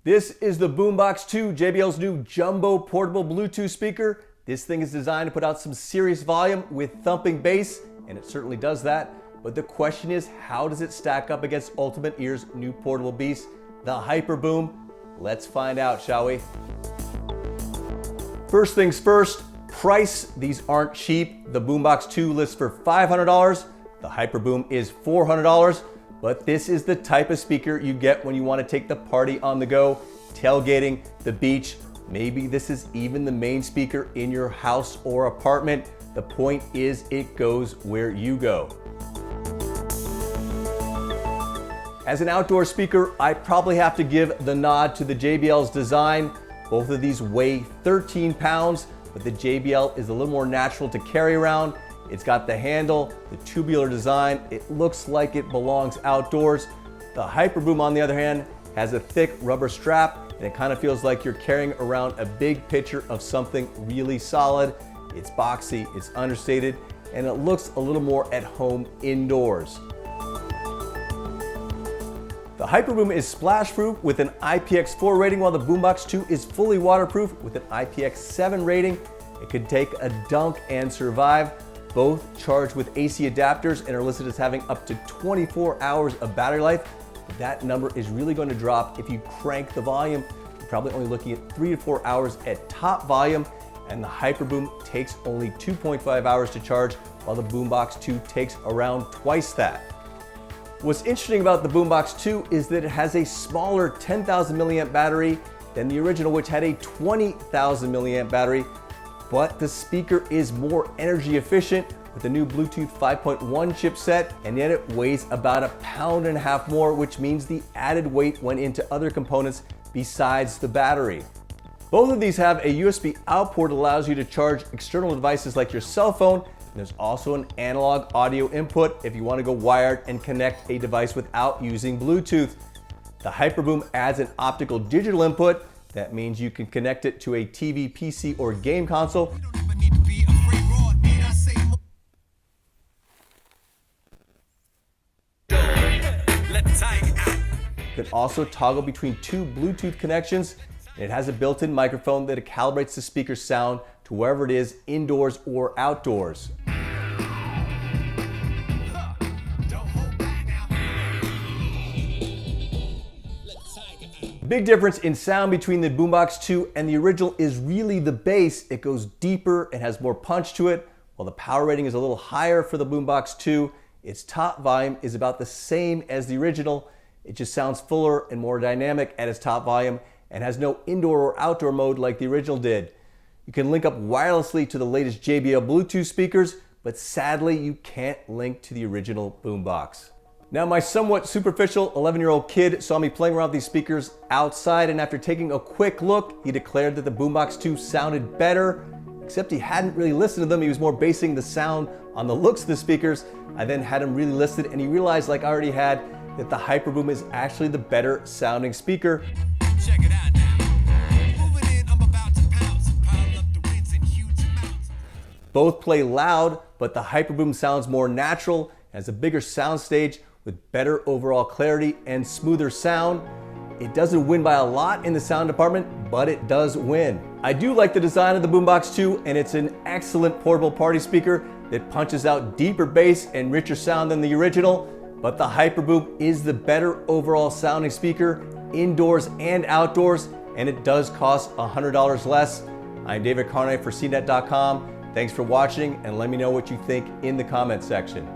This is the Boombox 2, JBL's new jumbo portable Bluetooth speaker. This thing is designed to put out some serious volume with thumping bass, and it certainly does that. But the question is, how does it stack up against Ultimate Ear's new portable beast, the Hyperboom? Let's find out, shall we? First things first, price. These aren't cheap. The Boombox 2 lists for $500. The Hyperboom is $400. But this is the type of speaker you get when you want to take the party on the go, tailgating, the beach. Maybe this is even the main speaker in your house or apartment. The point is, it goes where you go. As an outdoor speaker, I probably have to give the nod to the JBL's design. Both of these weigh 13 pounds, but the JBL is a little more natural to carry around. It's got the handle, the tubular design. It looks like it belongs outdoors. The Hyperboom, on the other hand, has a thick rubber strap, and it kind of feels like you're carrying around a big picture of something really solid. It's boxy, it's understated, and it looks a little more at home indoors. The Hyperboom is splash-proof with an IPX4 rating, while the Boombox 2 is fully waterproof with an IPX7 rating. It could take a dunk and survive. Both charged with AC adapters and are listed as having up to 24 hours of battery life. That number is really going to drop if you crank the volume. You're probably only looking at 3 to 4 hours at top volume, and the Hyperboom takes only 2.5 hours to charge, while the Boombox 2 takes around twice that. What's interesting about the Boombox 2 is that it has a smaller 10,000 milliamp battery than the original, which had a 20,000 milliamp battery. But the speaker is more energy efficient with the new Bluetooth 5.1 chipset, and yet it weighs about 1.5 pounds more, which means the added weight went into other components besides the battery. Both of these have a USB out port that allows you to charge external devices like your cell phone, and there's also an analog audio input if you want to go wired and connect a device without using Bluetooth. The Hyperboom adds an optical digital input. That means you can connect it to a TV, PC, or game console. You can also toggle between two Bluetooth connections. It has a built-in microphone that calibrates the speaker's sound to wherever it is, indoors or outdoors. The big difference in sound between the Boombox 2 and the original is really the bass. It goes deeper and has more punch to it, while the power rating is a little higher for the Boombox 2. Its top volume is about the same as the original. It just sounds fuller and more dynamic at its top volume and has no indoor or outdoor mode like the original did. You can link up wirelessly to the latest JBL Bluetooth speakers, but sadly you can't link to the original Boombox. Now, my somewhat superficial 11-year-old kid saw me playing around with these speakers outside, and after taking a quick look, he declared that the Boombox 2 sounded better, except he hadn't really listened to them. He was more basing the sound on the looks of the speakers. I then had him really listen, and he realized, like I already had, that the Hyperboom is actually the better sounding speaker. Check it out now. Moving in, I'm about to pounce, pile up the wins in huge amounts. Both play loud, but the Hyperboom sounds more natural, has a bigger sound stage with better overall clarity and smoother sound. It doesn't win by a lot in the sound department, but it does win. I do like the design of the Boombox 2, and it's an excellent portable party speaker that punches out deeper bass and richer sound than the original, but the Hyperboom is the better overall sounding speaker indoors and outdoors, and it does cost $100 less. I'm David Carney for CNET.com. Thanks for watching, and let me know what you think in the comments section.